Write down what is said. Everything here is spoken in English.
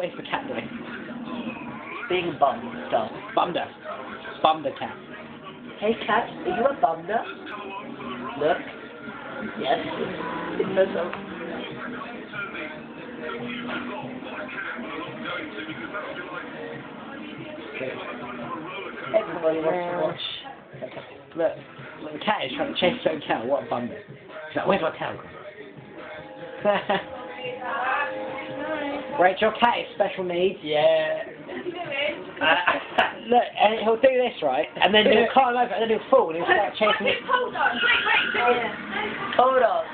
what is the cat doing? Being bummed stuff. Bumder. Bumder cat. Hey cat, are you a bumder? Look. Yes. No, so. Everybody wants to watch. Look, the cat is trying to chase its own tail. What a bummer. He's like, where's my tail gone? Rachel, your cat is special needs. Yeah. Look, and he'll do this, right? And then he'll climb over, and then he'll fall, and he'll start chasing it. Hold on, wait, Hold on.